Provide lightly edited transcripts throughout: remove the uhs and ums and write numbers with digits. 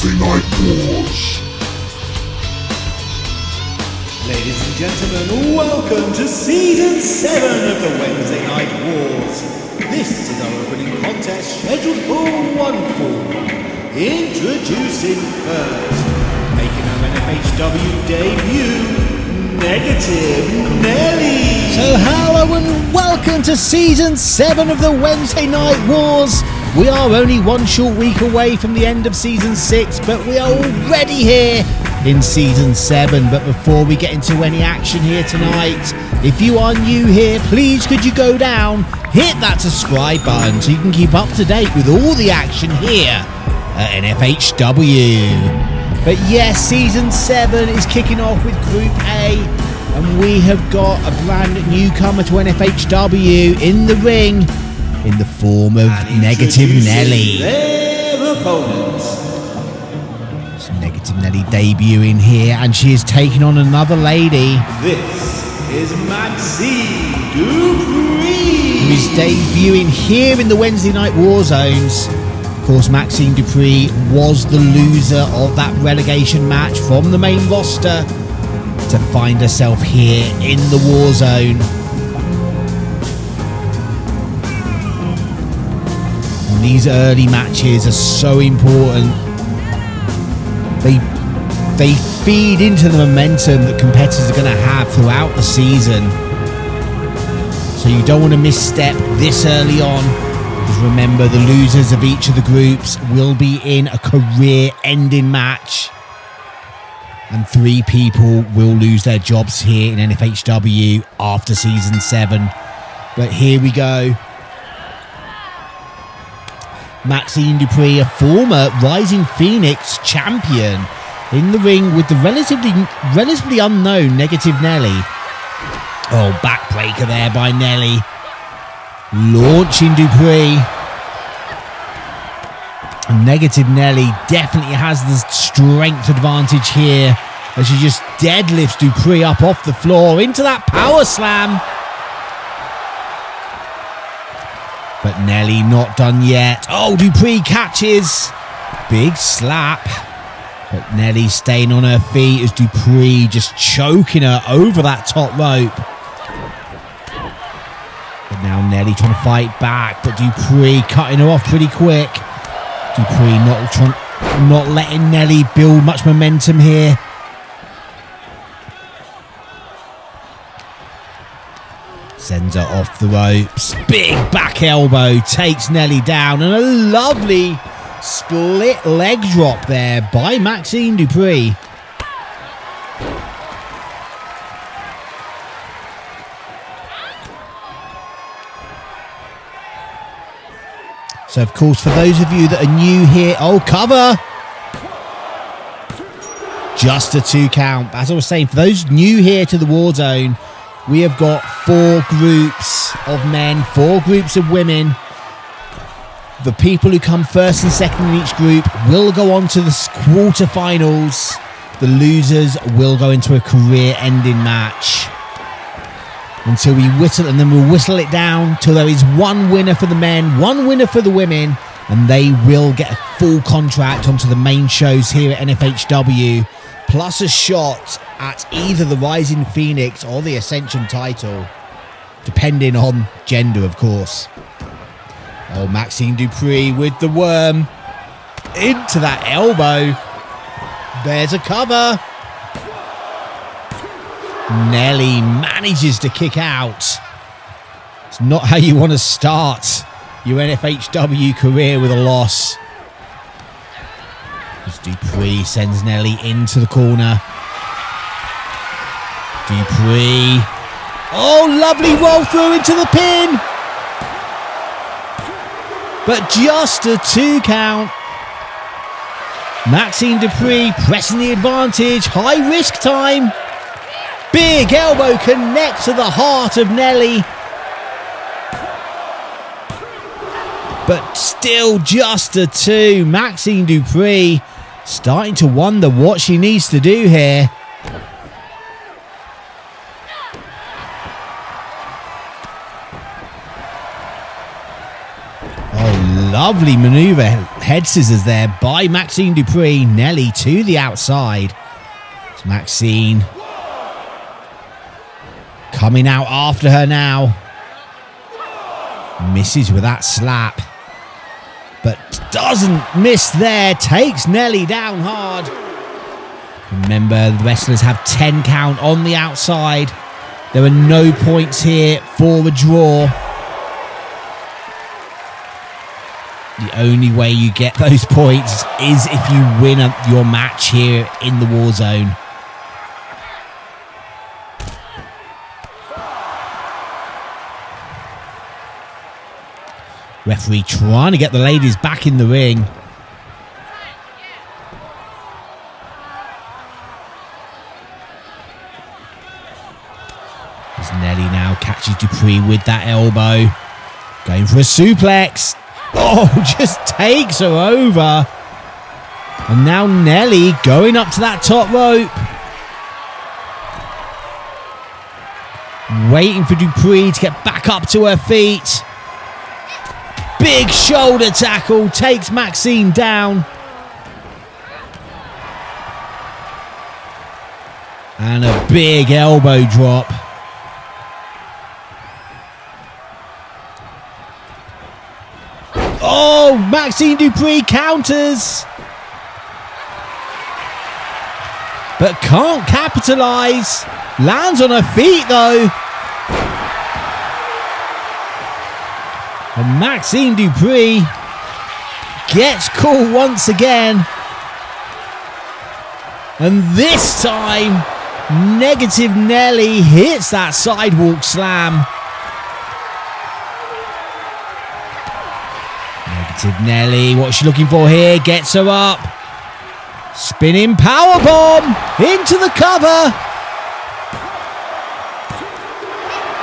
Wednesday Night Wars. Ladies and gentlemen, welcome to Season 7 of the Wednesday Night Wars. This is our opening contest scheduled for one fall. Introducing first, making her N-FHW debut, Negative Nelly. So hello and welcome to Season 7 of the Wednesday Night Wars. We are only one short week away from the end of Season 6, but we are already here in Season 7. But before we get into any action here tonight, if you are new here, please could you go down, hit that subscribe button so you can keep up to date with all the action here at N-FHW. But yes, Season 7 is kicking off with Group A, and we have got a brand newcomer to N-FHW in the ring in the form of Negative Nelly. Their opponents. So Negative Nelly debuting here, and she is taking on another lady. This is Maxxine Dupri, who is debuting here in the Wednesday Night War Zones. Of course, Maxxine Dupri was the loser of that relegation match from the main roster to find herself here in the War Zone. And these early matches are so important. They feed into the momentum that competitors are going to have throughout the season. So you don't want to misstep this early on. Because remember, the losers of each of the groups will be in a career-ending match. And 3 people will lose their jobs here in N-FHW after Season 7. But here we go. Maxxine Dupri, a former Rising Phoenix champion, in the ring with the relatively unknown Negative Nelly. Oh, backbreaker there by Nelly. Launching Dupri. Negative Nelly definitely has the strength advantage here as she just deadlifts Dupri up off the floor into that power slam. But Nelly not done yet. Oh, Dupri catches. Big slap. But Nelly staying on her feet as Dupri just choking her over that top rope. But now Nelly trying to fight back, but Dupri cutting her off pretty quick. Dupri not letting Nelly build much momentum here. Sends her off the ropes. Big back elbow takes Nelly down, and a lovely split leg drop there by Maxxine Dupri. So, of course, for those of you that are new here, oh, cover! Just a 2 count. As I was saying, for those new here to the War Zone, we have got 4 groups of men, 4 groups of women. The people who come first and second in each group will go on to the quarterfinals. The losers will go into a career-ending match until we whistle, and then we'll whistle it down till there is 1 winner for the men, 1 winner for the women, and they will get a full contract onto the main shows here at N-FHW, plus a shot at either the Rising Phoenix or the Ascension title, depending on gender, of course. Oh, Maxxine Dupri with the worm into that elbow. There's a cover. Nelly manages to kick out. It's not how you want to start your N-FHW career, with a loss. As Dupri sends Nelly into the corner. Dupri. Oh, lovely roll through into the pin. But just a 2 count. Maxxine Dupri pressing the advantage. High risk time. Big elbow connects to the heart of Nelly. But still just a 2. Maxxine Dupri starting to wonder what she needs to do here. Oh, Lovely maneuver, head scissors there by Maxxine Dupri. Nelly to the outside. It's Maxxine coming out after her now. Misses with that slap, but doesn't miss there. Takes Nelly down hard. Remember, the wrestlers have 10 count on the outside. There are no points here for a draw. The only way you get those points is if you win your match here in the war zone. Referee trying to get the ladies back in the ring. As Nelly now catches Dupri with that elbow. Going for a suplex. Oh, just takes her over. And now Nelly going up to that top rope. Waiting for Dupri to get back up to her feet. Big shoulder tackle takes Maxxine down. And a big elbow drop. Oh, Maxxine Dupri counters. But can't capitalize. Lands on her feet though. And Maxxine Dupri gets caught once again. And this time, Negative Nelly hits that sidewalk slam. Negative Nelly, what's she looking for here? Gets her up. Spinning powerbomb into the cover.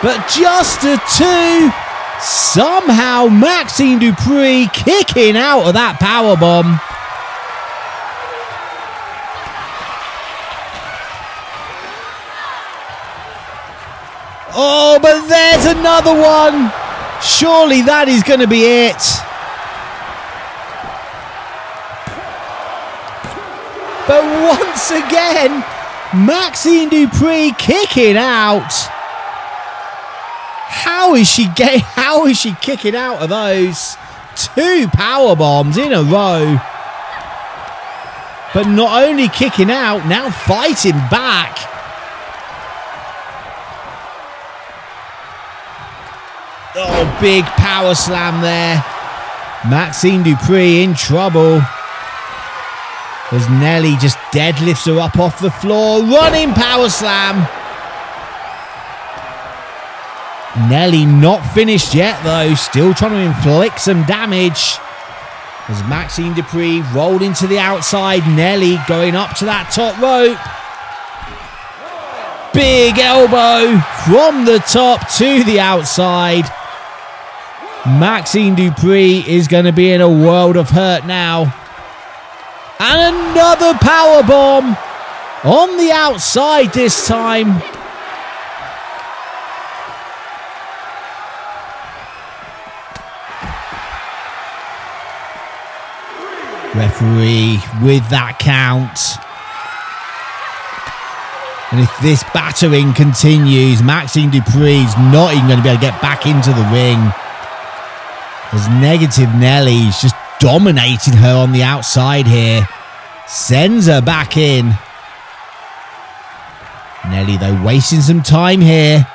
But just a 2. Somehow Maxxine Dupri kicking out of that powerbomb. Oh, but there's another one. Surely that is going to be it. But once again, Maxxine Dupri kicking out. How is she kicking out of those? 2 power bombs in a row. But not only kicking out, now fighting back. Oh, big power slam there. Maxxine Dupri in trouble. As Nelly just deadlifts her up off the floor. Running power slam. Nelly not finished yet though, still trying to inflict some damage. As Maxxine Dupri rolled into the outside, Nelly going up to that top rope. Big elbow from the top to the outside. Maxxine Dupri is going to be in a world of hurt now. And another powerbomb on the outside this time. Referee with that count. And if this battering continues, Maxxine Dupri is not even going to be able to get back into the ring. As Negative Nelly's just dominated her on the outside here. Sends her back in. Nelly though wasting some time here.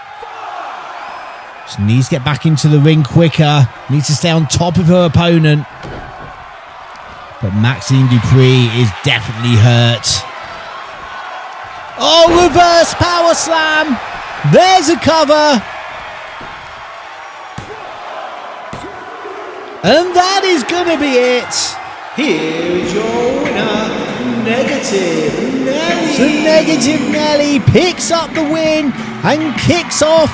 She needs to get back into the ring quicker. Needs to stay on top of her opponent. But Maxxine Dupri is definitely hurt. Oh, reverse power slam. There's a cover. And that is going to be it. Here is your winner, Negative Nelly. So Negative Nelly picks up the win and kicks off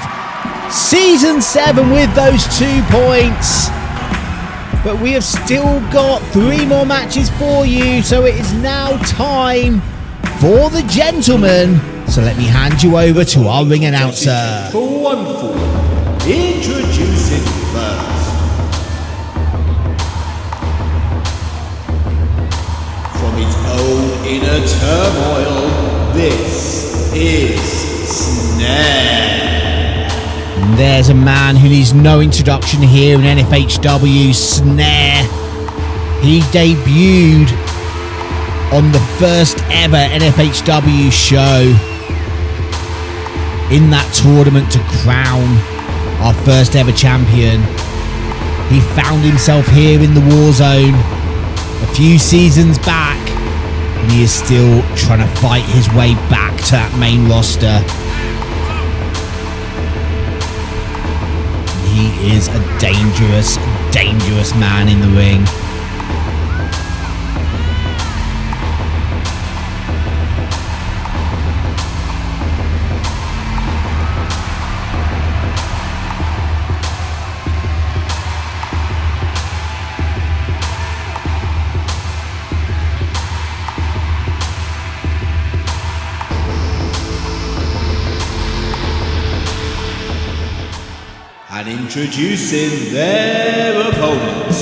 Season 7 with those 2 points. But we have still got 3 more matches for you, so it is now time for the gentlemen. So let me hand you over to our ring announcer. For 1 fall, introducing first, turmoil, this is Snare. And there's a man who needs no introduction here in N-FHW, Snare. He debuted on the first ever N-FHW show in that tournament to crown our first ever champion. He found himself here in the war zone a few seasons back, and he is still trying to fight his way back to that main roster. He is a dangerous, dangerous man in the ring. And introducing their opponents.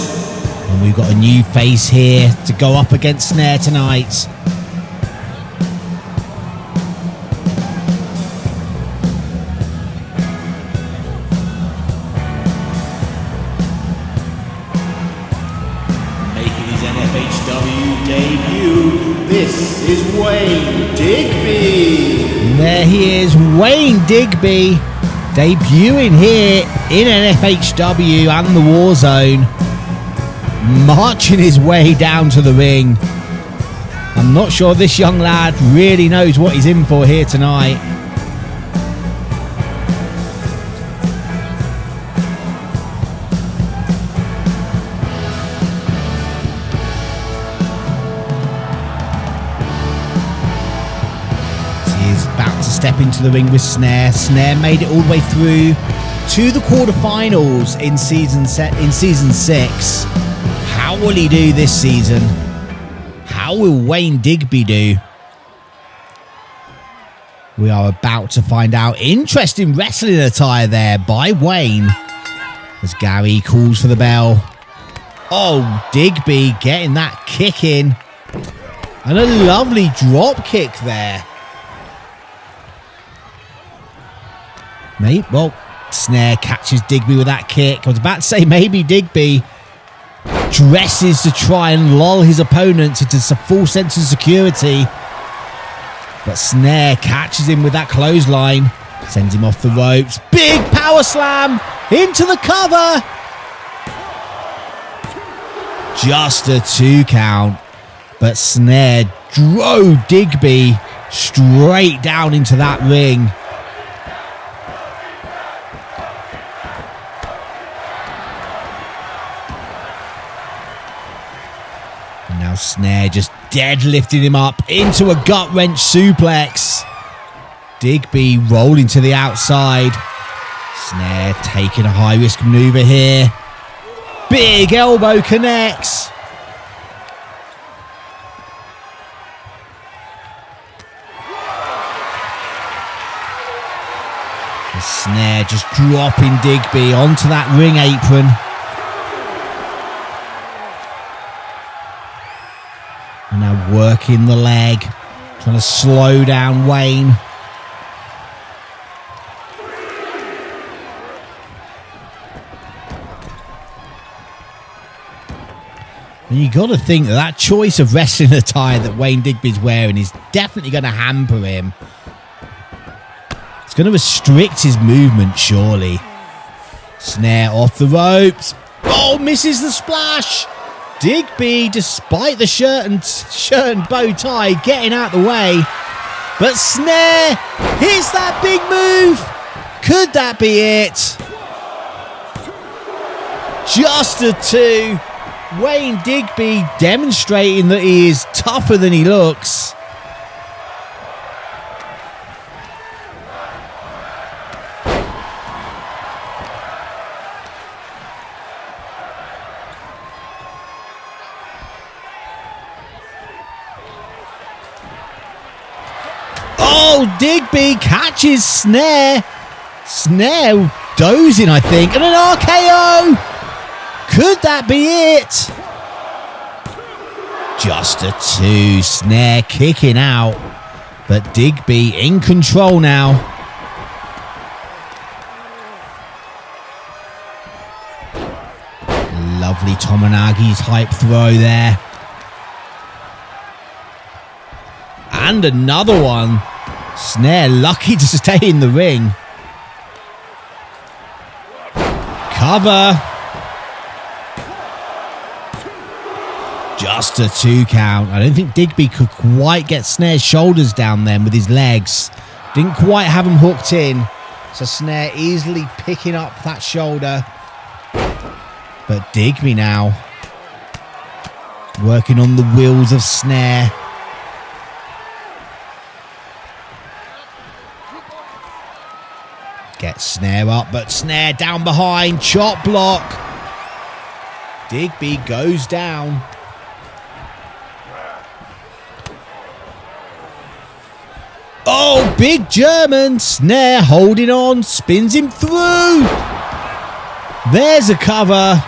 And we've got a new face here to go up against Snare tonight. Making his N-FHW debut, this is Wayne Digby. And there he is, Wayne Digby, debuting here in N-FHW and the war zone, marching his way down to the ring. I'm not sure this young lad really knows what he's in for here tonight. About to step into the ring with Snare. Snare made it all the way through to the quarterfinals in season 6. How will he do this season? How will Wayne Digby do? We are about to find out. Interesting wrestling attire there by Wayne as Gary calls for the bell. Oh, Digby getting that kick in, and a lovely drop kick there. Mate, well, Snare catches Digby with that kick. I was about to say maybe Digby dresses to try and lull his opponents into a full sense of security. But Snare catches him with that clothesline, sends him off the ropes. Big power slam into the cover. Just a 2 count. But Snare drove Digby straight down into that ring. Now Snare just deadlifting him up into a gut-wrench suplex. Digby rolling to the outside. Snare taking a high-risk maneuver here. Big elbow connects. The Snare just dropping Digby onto that ring apron. And now working the leg, trying to slow down Wayne. And you got to think that choice of wrestling attire that Wayne Digby's wearing is definitely going to hamper him. It's going to restrict his movement, surely. Snare off the ropes. Oh, misses the splash. Digby, despite the shirt and bow tie, getting out the way. But Snare hits that big move. Could that be it? Just a 2. Wayne Digby demonstrating that he is tougher than he looks. Oh, Digby catches Snare. Snare dozing, I think. And an RKO. Could that be it? Just a 2. Snare kicking out. But Digby in control now. Lovely Tomonagi type throw there. And another one. Snare lucky to stay in the ring. Cover. Just a 2 count. I don't think Digby could quite get Snare's shoulders down then with his legs. Didn't quite have him hooked in. So Snare easily picking up that shoulder. But Digby now working on the wheels of Snare. Get Snare up, but Snare down behind. Chop block. Digby goes down. Oh, big German. Snare holding on. Spins him through. There's a cover.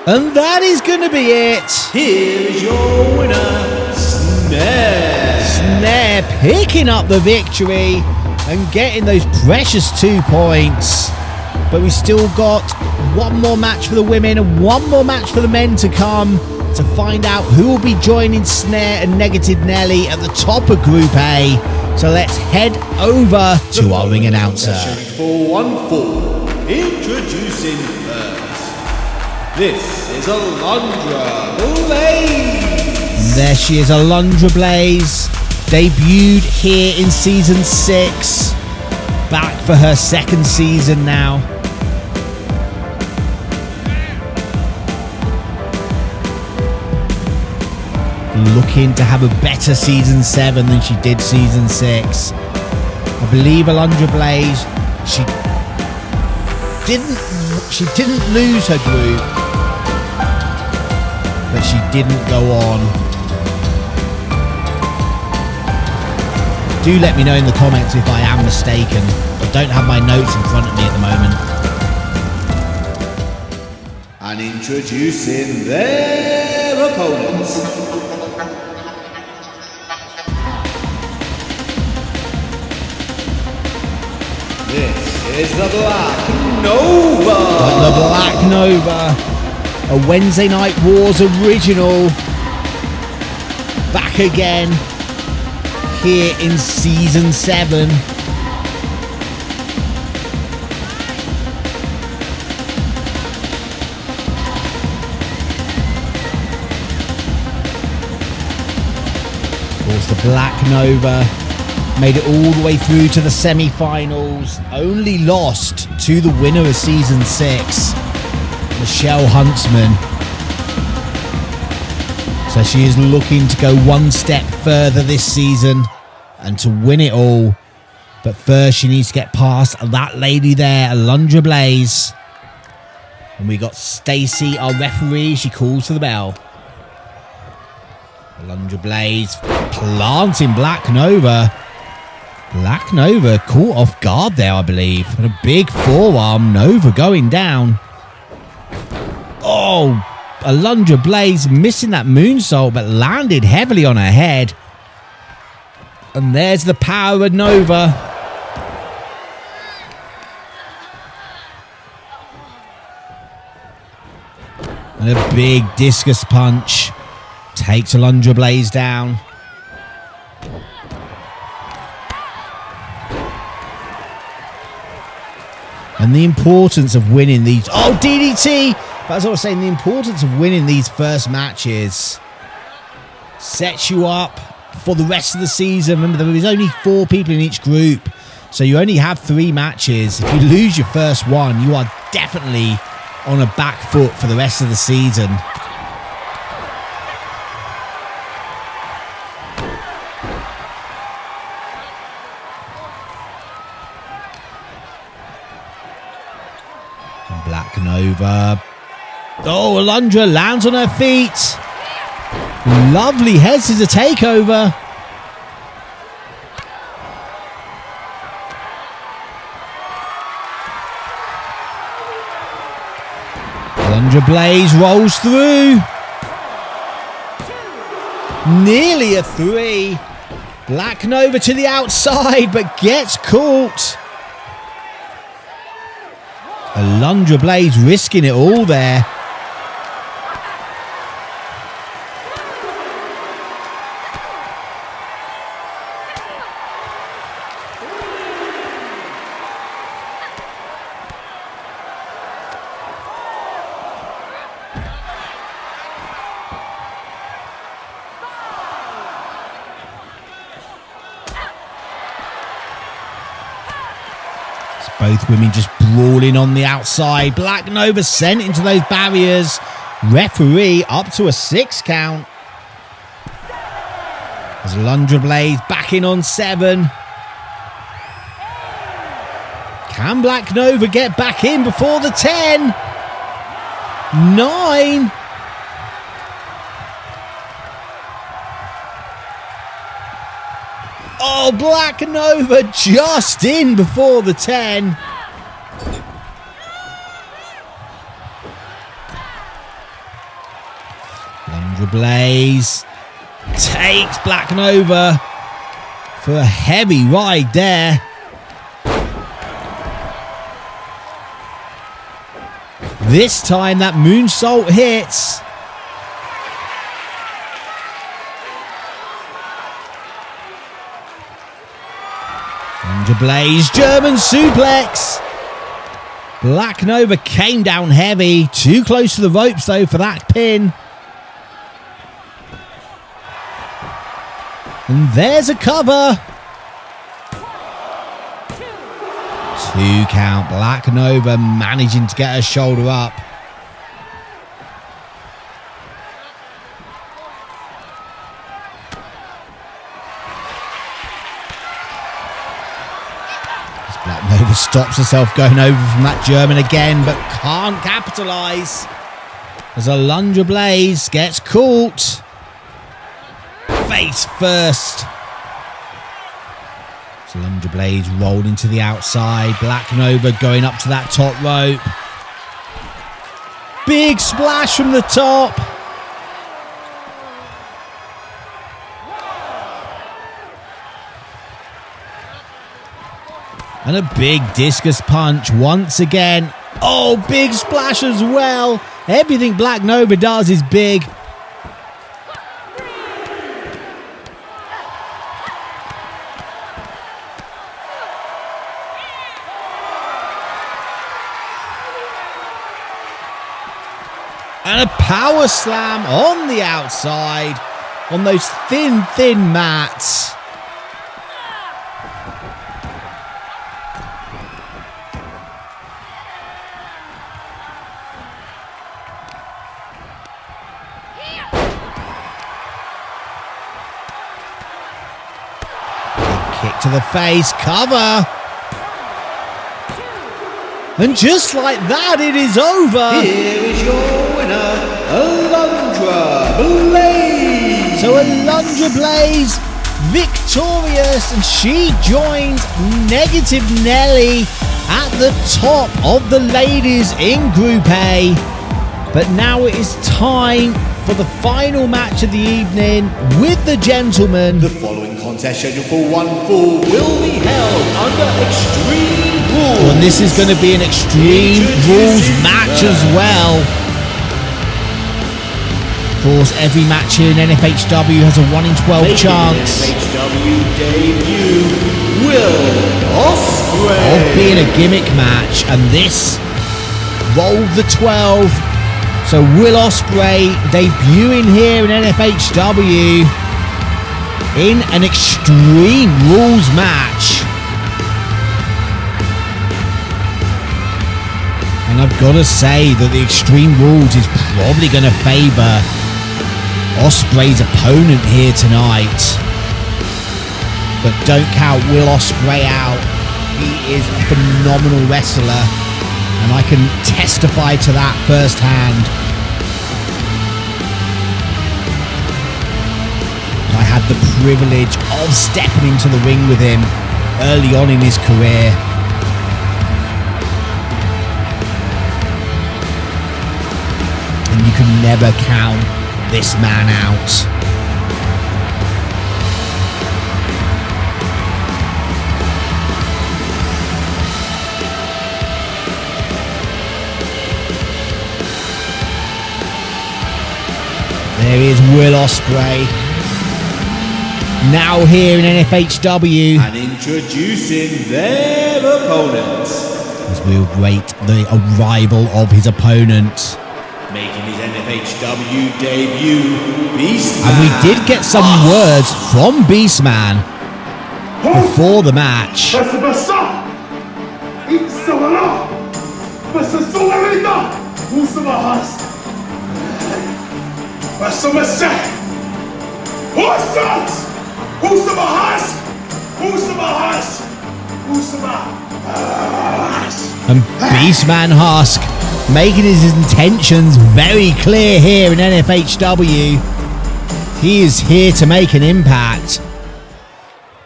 And that is going to be it. Here's your winner, Snare. Snare picking up the victory and getting those precious 2 points. But we still got one more match for the women and one more match for the men to come to find out who will be joining Snare and Negative Nelly at the top of Group A. So let's head over to our ring announcer. 414, introducing first. This is Alundra Blayze. There she is, Alundra Blayze. Debuted here in season 6. Back for her 2nd season now. Looking to have a better season 7 than she did season 6. I believe Alundra Blayze, she didn't lose her group, but she didn't go on. Do let me know in the comments if I am mistaken. I don't have my notes in front of me at the moment. And introducing their opponents. This is the Black Nova. The Black Nova, a Wednesday Night Wars original. Back again here in season 7. Of course, the Black Nova made it all the way through to the semi-finals. Only lost to the winner of season 6, Michelle Huntsman. So she is looking to go one step further this season and to win it all. But first she needs to get past that lady there, Alundra Blayze. And we got Stacy, our referee. She calls for the bell. Alundra Blayze planting Black Nova. Black Nova caught off guard there, I believe. And a big forearm. Nova going down. Oh, Alundra Blayze missing that moonsault, but landed heavily on her head. And there's the power of Nova. And a big discus punch takes Alundra Blayze down. And the importance of winning these... Oh, DDT! That's what I was saying. The importance of winning these first matches sets you up for the rest of the season. Remember, there is only 4 people in each group, so you only have 3 matches. If you lose your first one, you are definitely on a back foot for the rest of the season. And Black Nova. Oh, Alundra lands on her feet. Lovely head scissor takeover. Alundra Blayze rolls through. Nearly a 3. Black Nova to the outside, but gets caught. Alundra Blayze risking it all there. Both women just brawling on the outside. Black Nova sent into those barriers. Referee up to a 6 count. As Alundra Blayze back in on 7. Can Black Nova get back in before the 10? 9. Oh, Black Nova just in before the 10. Alundra Blayze takes Black Nova for a heavy ride there. This time that moonsault hits. Alundra Blayze, German suplex. Black Nova came down heavy. Too close to the ropes though for that pin. And there's a cover. 2 count. Black Nova managing to get her shoulder up. Black Nova stops herself going over from that German again, but can't capitalise. As Alundra Blayze gets caught. Face first. So Alundra Blayze rolling to the outside. Black Nova going up to that top rope. Big splash from the top. And a big discus punch once again. Oh, big splash as well. Everything Black Nova does is big. And a power slam on the outside on those thin mats. Kick to the face, cover. And just like that, it is over. Here is your winner, Alundra Blayze. So Alundra Blayze victorious, and she joins Negative Nelly at the top of the ladies in Group A. But now it is time for the final match of the evening with the gentlemen. The following contest scheduled for 1 fall will be held under Extreme Rules. And this is going to be an Extreme Rules match as well. Of course, every match here in N-FHW has a 1 in 12 chance N-FHW debut, Will Ospreay, of being a gimmick match, and this rolled the 12. So Will Ospreay debuting here in N-FHW in an Extreme Rules match. And I've got to say that the Extreme Rules is probably going to favour Ospreay's opponent here tonight. But don't count Will Ospreay out. He is a phenomenal wrestler, and I can testify to that firsthand. I had the privilege of stepping into the ring with him early on in his career. can never count this man out. There is Will Ospreay. Now here in N-FHW. And introducing their opponents. As we'll rate the arrival of his opponent. Making his N-FHW debut, Beastman. And we did get some words from Beastman before the match. And Beastman Husk making his intentions very clear here in N-FHW. He is here to make an impact.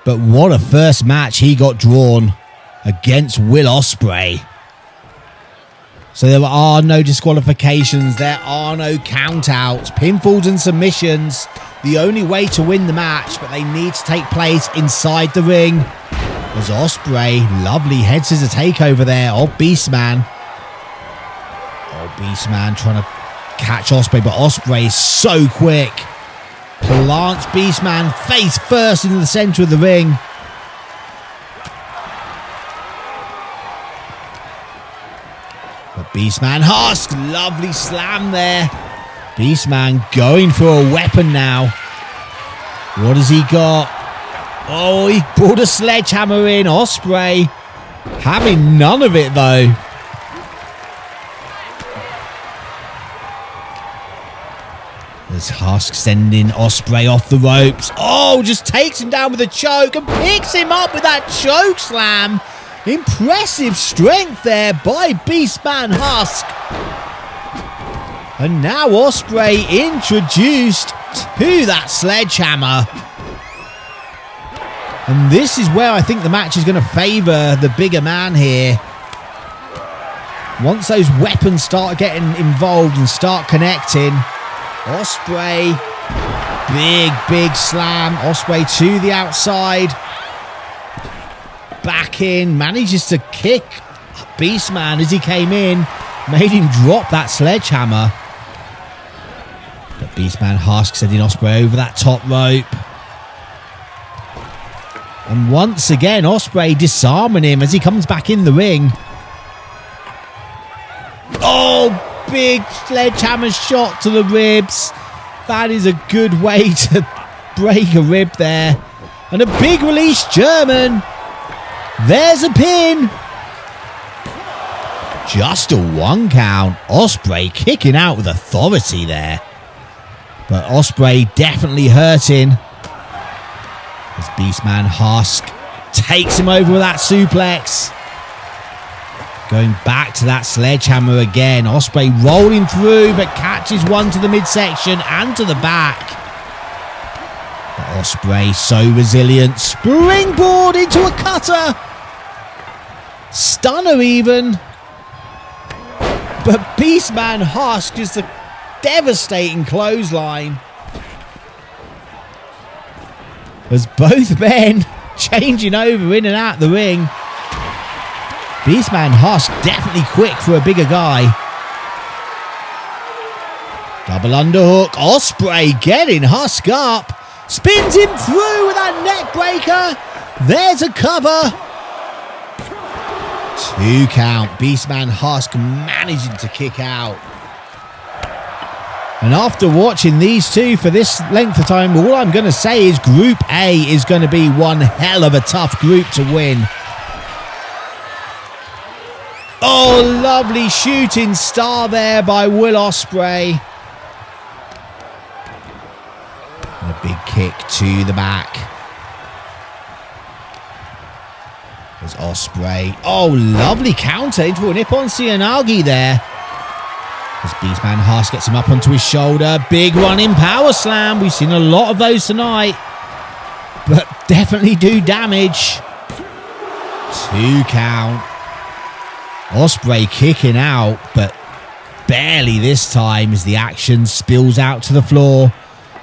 But what a first match he got drawn against Will Ospreay. So there are no disqualifications, there are no countouts, pinfalls and submissions. The only way to win the match, but they need to take place inside the ring. As Ospreay, lovely head scissor takeover there of Beastman. Oh, Beastman trying to catch Ospreay, but Ospreay is so quick. Plants Beastman face first into the center of the ring. But Beastman Husk, lovely slam there. Beastman going for a weapon now. What has he got? Oh, he brought a sledgehammer in. Ospreay having none of it though. There's Husk sending Ospreay off the ropes. Oh, just takes him down with a choke and picks him up with that choke slam. Impressive strength there by Beastman Husk. And now Ospreay introduced to that sledgehammer. And this is where I think the match is going to favour the bigger man here. Once those weapons start getting involved and start connecting, Ospreay, big slam. Ospreay to the outside. Back in, manages to kick Beastman as he came in. Made him drop that sledgehammer. But Beastman Husk sending Ospreay over that top rope. And once again, Ospreay disarming him as he comes back in the ring. Oh, big sledgehammer shot to the ribs. That is a good way to break a rib there. And a big release German. There's a pin. Just a 1 count. Ospreay kicking out with authority there. But Ospreay definitely hurting. As Beastman Husk takes him over with that suplex. Going back to that sledgehammer again. Ospreay rolling through, but catches one to the midsection and to the back. But Ospreay so resilient. Springboard into a cutter. Stunner even. But Beastman Husk just a devastating clothesline. As both men changing over in and out the ring. Beastman Husk definitely quick for a bigger guy. Double underhook. Ospreay getting Husk up. Spins him through with that neck breaker. There's a cover. 2 count. Beastman Husk managing to kick out. And after watching these two for this length of time, all I'm going to say is Group A is going to be one hell of a tough group to win. Oh, lovely shooting star there by Will Ospreay. And a big kick to the back. There's Ospreay. Oh, lovely counter into a Nippon Seoinage there. As Beastman Husk gets him up onto his shoulder. Big running power slam. We've seen a lot of those tonight. But definitely do damage. 2 count. Ospreay kicking out. But barely this time as the action spills out to the floor.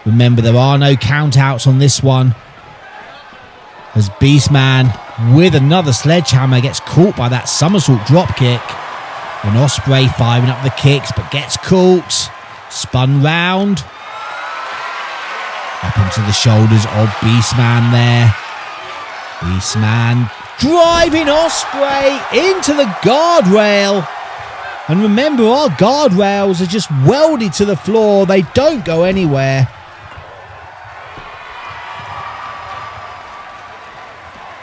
Remember, there are no countouts on this one. As Beastman with another sledgehammer gets caught by that somersault dropkick. And Ospreay firing up the kicks but gets caught. Spun round. Up into the shoulders of Beastman there. Beastman driving Ospreay into the guardrail. And remember, our guardrails are just welded to the floor. They don't go anywhere.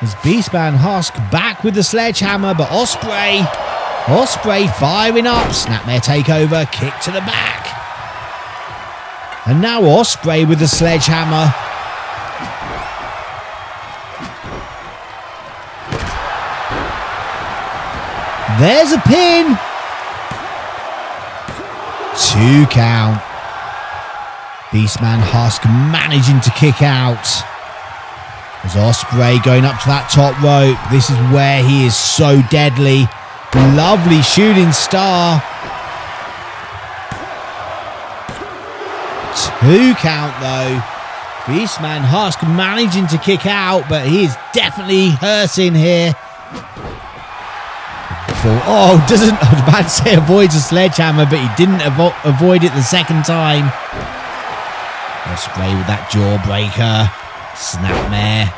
As Beastman Husk back with the sledgehammer, but Ospreay firing up. Snapmare takeover, kick to the back. And now Ospreay with the sledgehammer. There's a pin. 2 count. Beastman Husk managing to kick out. As Ospreay going up to that top rope. This is where he is so deadly. Lovely shooting star. 2 count though. Beastman Husk managing to kick out, but he is definitely hurting here. Oh, I was about to say avoids a sledgehammer, but he didn't avoid it the second time. Ospreay with that jawbreaker. Snapmare.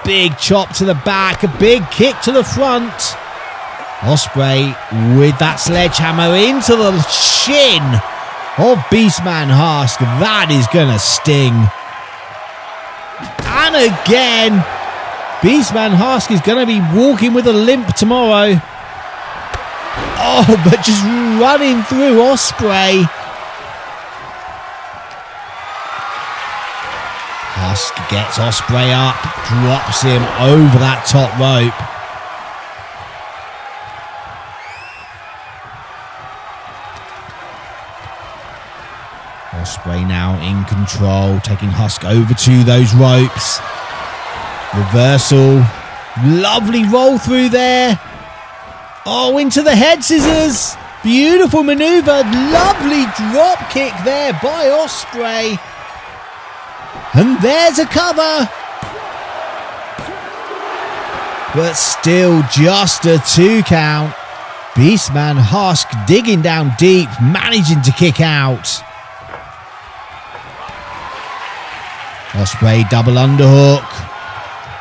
Big chop to the back, a big kick to the front. Ospreay with that sledgehammer into the shin of Beastman Husk. That is gonna sting. And again, Beastman Husk is gonna be walking with a limp tomorrow. Oh, but just running through Ospreay. Husk gets Ospreay up, drops him over that top rope. Ospreay now in control, taking Husk over to those ropes. Reversal. Lovely roll through there. Oh, into the head scissors. Beautiful maneuver. Lovely drop kick there by Ospreay. And there's a cover. But still just a 2 count. Beastman Husk digging down deep, managing to kick out. Ospreay double underhook.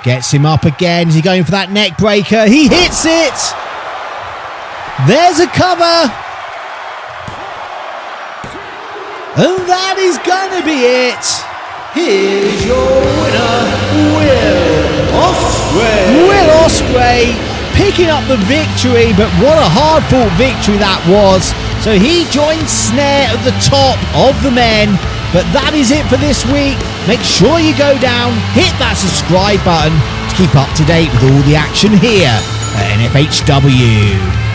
Gets him up again. Is he going for that neck breaker? He hits it. There's a cover. And that is going to be it. Here's your winner, Will Ospreay. Will Ospreay picking up the victory, but what a hard-fought victory that was. So he joins Snare at the top of the men. But that is it for this week. Make sure you go down, hit that subscribe button to keep up to date with all the action here at N-FHW.